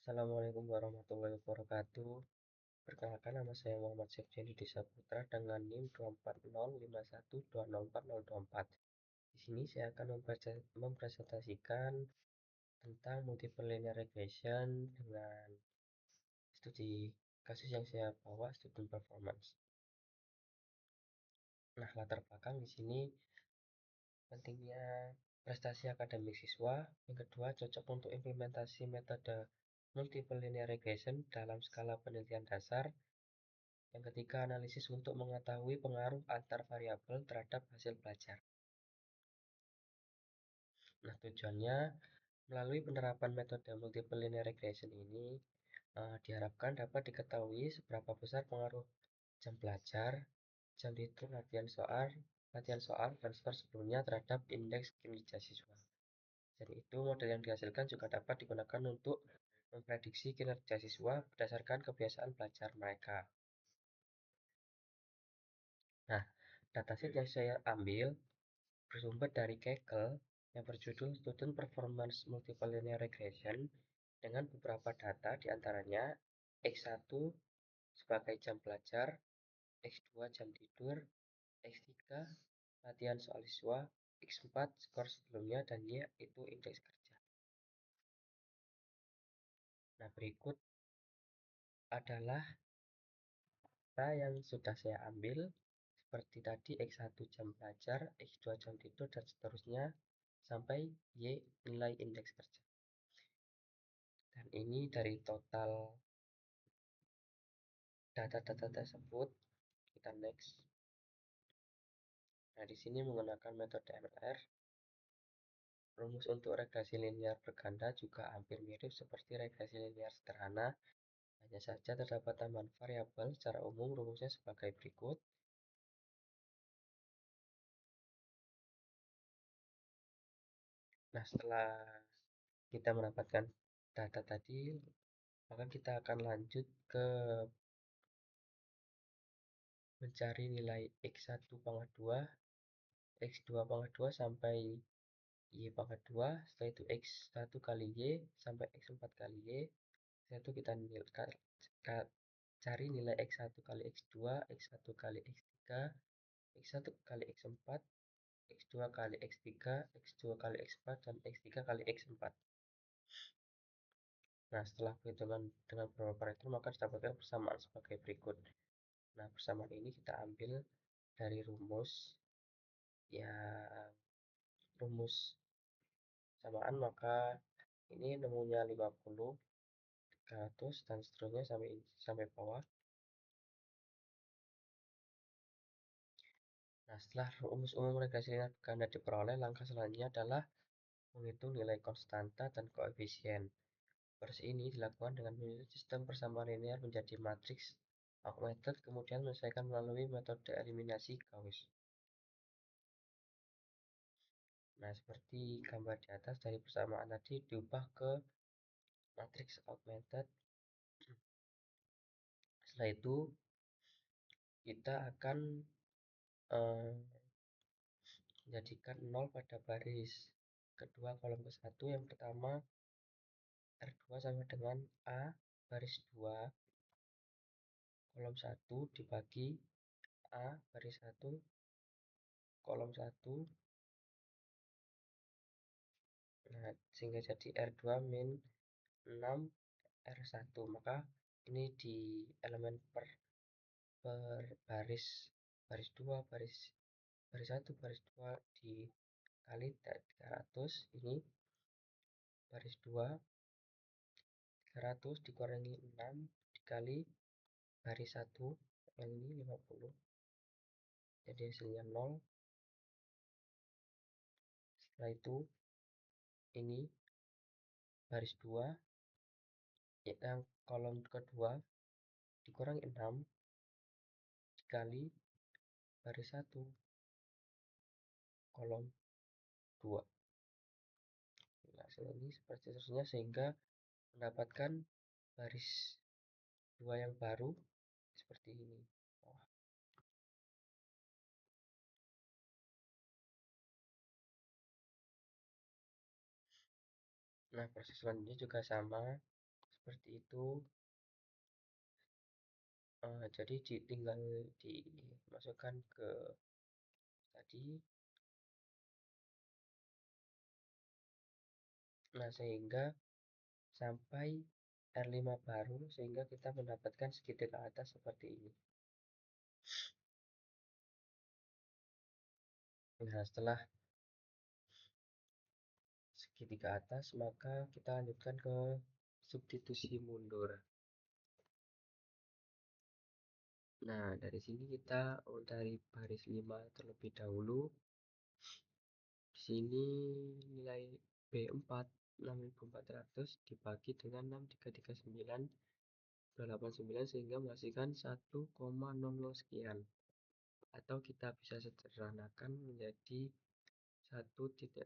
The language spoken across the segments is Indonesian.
Assalamualaikum warahmatullahi wabarakatuh. Perkenalkan, nama saya Muhammad Septiadi Desa Putra dengan NIM 24051204024. Di sini saya akan mempresentasikan tentang multiple linear regression dengan studi kasus yang saya bawa, student performance. Nah, latar belakang di sini pentingnya prestasi akademik siswa. Yang kedua, cocok untuk implementasi metode multiple linear regression dalam skala penelitian dasar. Yang ketiga, analisis untuk mengetahui pengaruh antar variabel terhadap hasil belajar. Nah, tujuannya melalui penerapan metode multiple linear regression ini diharapkan dapat diketahui seberapa besar pengaruh jam belajar, jam tidur, latihan soal transfer sebelumnya terhadap indeks kinerja siswa. Jadi itu model yang dihasilkan juga dapat digunakan untuk memprediksi kinerja siswa berdasarkan kebiasaan belajar mereka. Nah, dataset yang saya ambil bersumber dari Kaggle yang berjudul Student Performance Multiple Linear Regression dengan beberapa data diantaranya X1 sebagai jam belajar, X2 jam tidur, X3 latihan soal siswa, X4 skor sebelumnya, dan Y itu indeks kerja. Nah, berikut adalah data yang sudah saya ambil seperti tadi X1 jam belajar, X2 jam tidur, dan seterusnya sampai Y nilai indeks kerja. Dan ini dari total data-data tersebut. Kita next. Nah, di sini menggunakan metode MLR. Rumus untuk regresi linear berganda juga hampir mirip seperti regresi linear sederhana. Hanya saja terdapat tambahan variabel. Secara umum rumusnya sebagai berikut. Nah, setelah kita mendapatkan data tadi, maka kita akan lanjut ke mencari nilai X1 pangkat 2, X2 pangkat 2 sampai Y pangkat 2, setelah itu X1 kali Y sampai X4 kali Y. Setelah itu kita cari nilai X1 kali X2, X1 kali X3, X1 kali X4, X2 kali X3, X2 kali X4, dan X3 kali X4. Nah, setelah perhitungan dengan beberapa parameter, maka didapatkan persamaan sebagai berikut. Nah, persamaan ini kita ambil dari rumus samaan, maka ini nemunya 50, 300, dan seterusnya sampai bawah. Nah, setelah rumus umum regresi linear berganda diperoleh, langkah selanjutnya adalah menghitung nilai konstanta dan koefisien. Proses ini dilakukan dengan menyusun sistem persamaan linear menjadi matriks augmented, kemudian menyelesaikan melalui metode eliminasi Gauss. Nah, seperti gambar di atas, dari persamaan tadi diubah ke matriks augmented. Setelah itu kita akan menjadikan 0 pada baris kedua kolom ke-1. Yang pertama R2 sama dengan A baris 2 kolom 1 dibagi A baris 1 kolom 1. Nah, sehingga jadi R2 min 6 R1. Maka ini di elemen per baris 2 baris 1 baris 2 dikali 300. Ini baris 2 300 dikurangi 6 dikali baris 1, ini 50, jadi hasilnya 0. Setelah itu ini baris 2 yang kolom kedua dikurangi 6 dikali baris 1 kolom 2. Nah, hasil ini seperti seterusnya sehingga mendapatkan baris 2 yang baru seperti ini. Nah, proses selanjutnya juga sama seperti itu. Jadi tinggal dimasukkan ke tadi. Nah, sehingga sampai R5 baru, sehingga kita mendapatkan segitiga atas seperti ini. Nah, setelah segitiga atas, maka kita lanjutkan ke substitusi mundur. Nah, dari sini kita dari baris 5 terlebih dahulu. Di sini nilai B4 6400 dibagi dengan 6339 289 sehingga menghasilkan 1,00 sekian. Atau kita bisa sederhanakan menjadi 1,009619.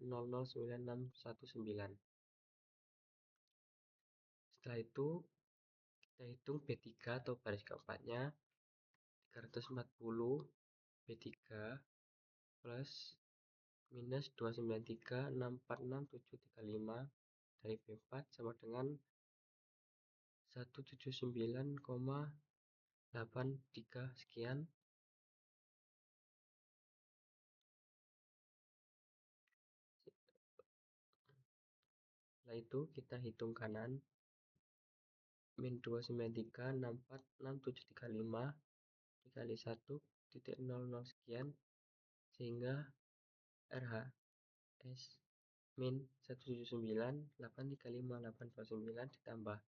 Setelah itu kita hitung B3 atau baris keempatnya 340 B3 plus minus 293.646.735 dari B4 sama dengan 179,83 sekian. Setelah itu kita hitung kanan min 293.646.735 dikali 1,00 sekian sehingga RH S min 179.835.829 ditambah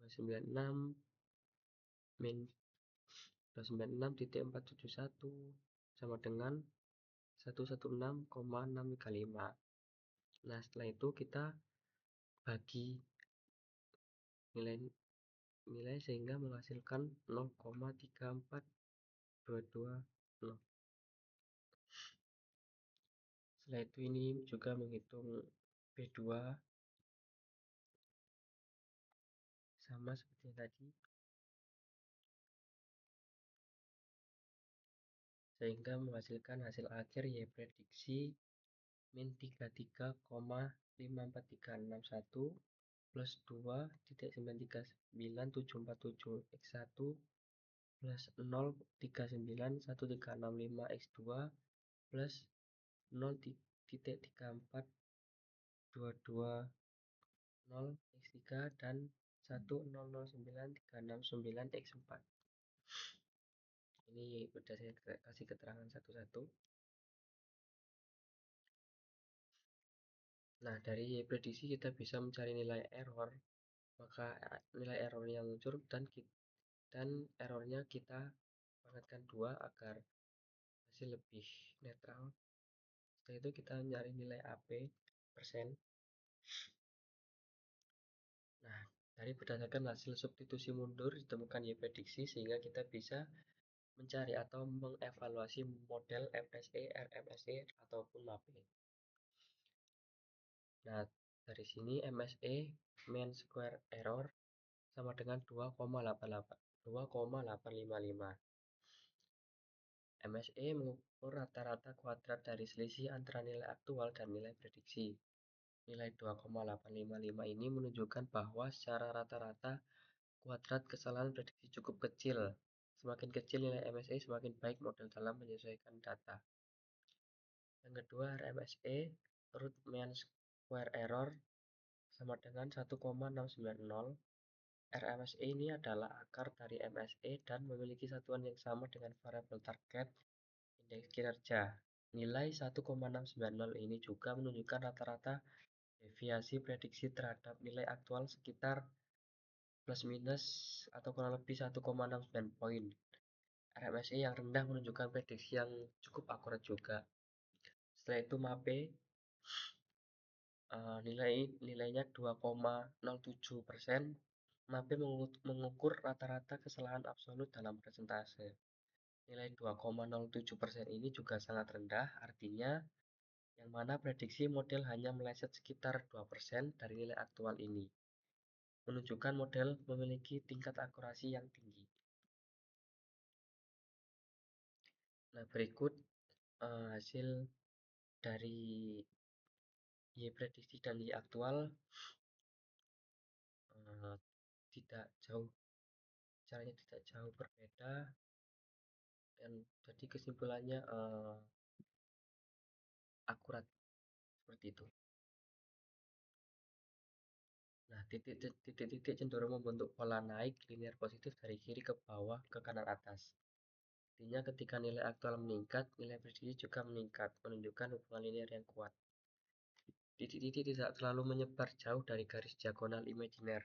296 min 296.471 sama dengan 116,635. Nah, setelah itu kita bagi nilai sehingga menghasilkan 0,34220. Setelah itu ini juga menghitung B2 sama seperti tadi, sehingga menghasilkan hasil akhir Y prediksi min 33,54361 plus 2,93747x1 plus 0,391365x2 plus 0,34220x3 dan 1,009369x4. Ini udah saya kasih keterangan satu-satu. Nah, dari prediksi kita bisa mencari nilai error. Maka nilai errornya muncul dan errornya kita pangkatkan 2 agar hasil lebih netral. Setelah itu kita mencari nilai AP persen. Nah, dari berdasarkan hasil substitusi mundur ditemukan Y prediksi sehingga kita bisa mencari atau mengevaluasi model MSE, RMSE ataupun MAPE. Nah, dari sini MSE mean square error sama dengan 2,855. MSE mengukur rata-rata kuadrat dari selisih antara nilai aktual dan nilai prediksi. Nilai 2,855 ini menunjukkan bahwa secara rata-rata kuadrat kesalahan prediksi cukup kecil. Semakin kecil nilai MSE, semakin baik model dalam menyesuaikan data. Yang kedua, RMSE, root mean square error, sama dengan 1,690. RMSE ini adalah akar dari MSE dan memiliki satuan yang sama dengan variabel target indeks kinerja. Nilai 1,690 ini juga menunjukkan rata-rata deviasi prediksi terhadap nilai aktual sekitar plus minus atau kurang lebih 1,69 poin. RMSE yang rendah menunjukkan prediksi yang cukup akurat juga. Setelah itu MAPE nilainya 2,07%. MAPE mengukur rata-rata kesalahan absolut dalam persentase. Nilai 2,07% ini juga sangat rendah, artinya yang mana prediksi model hanya meleset sekitar 2% dari nilai aktual ini. Menunjukkan model memiliki tingkat akurasi yang tinggi. Nah, berikut hasil dari Y prediksi dan Y aktual. eh, tidak jauh caranya tidak jauh berbeda dan jadi kesimpulannya akurat seperti itu. Nah, titik-titik cenderung membentuk pola naik linear positif dari kiri ke bawah ke kanan atas. Artinya ketika nilai aktual meningkat, nilai prediksi juga meningkat, menunjukkan hubungan linear yang kuat. Titik-titik tidak terlalu menyebar jauh dari garis diagonal imajiner.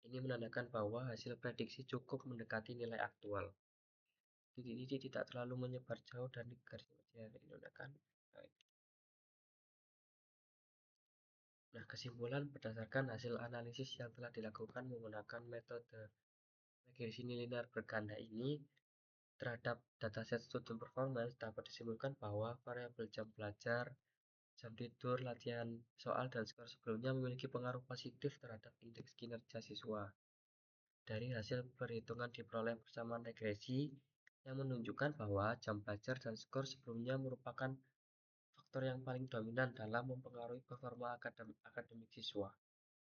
Ini menandakan bahwa hasil prediksi cukup mendekati nilai aktual. Titik-titik tidak terlalu menyebar jauh dari garis imajiner. Ini menandakan. Nah, kesimpulan berdasarkan hasil analisis yang telah dilakukan menggunakan metode regresi linear berganda ini terhadap dataset student performance dapat disimpulkan bahwa variabel jam belajar, jam tidur, latihan soal, dan skor sebelumnya memiliki pengaruh positif terhadap indeks kinerja siswa. Dari hasil perhitungan diperoleh persamaan regresi yang menunjukkan bahwa jam belajar dan skor sebelumnya merupakan faktor yang paling dominan dalam mempengaruhi performa akademik siswa.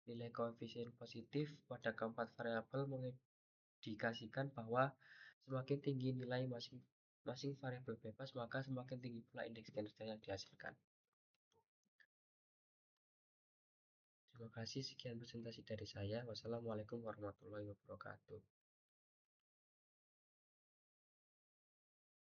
Nilai koefisien positif pada keempat variabel mengindikasikan bahwa semakin tinggi nilai masing-masing variabel bebas, maka semakin tinggi pula indeks kinerja yang dihasilkan. Terima kasih, sekian presentasi dari saya. Wassalamualaikum warahmatullahi wabarakatuh.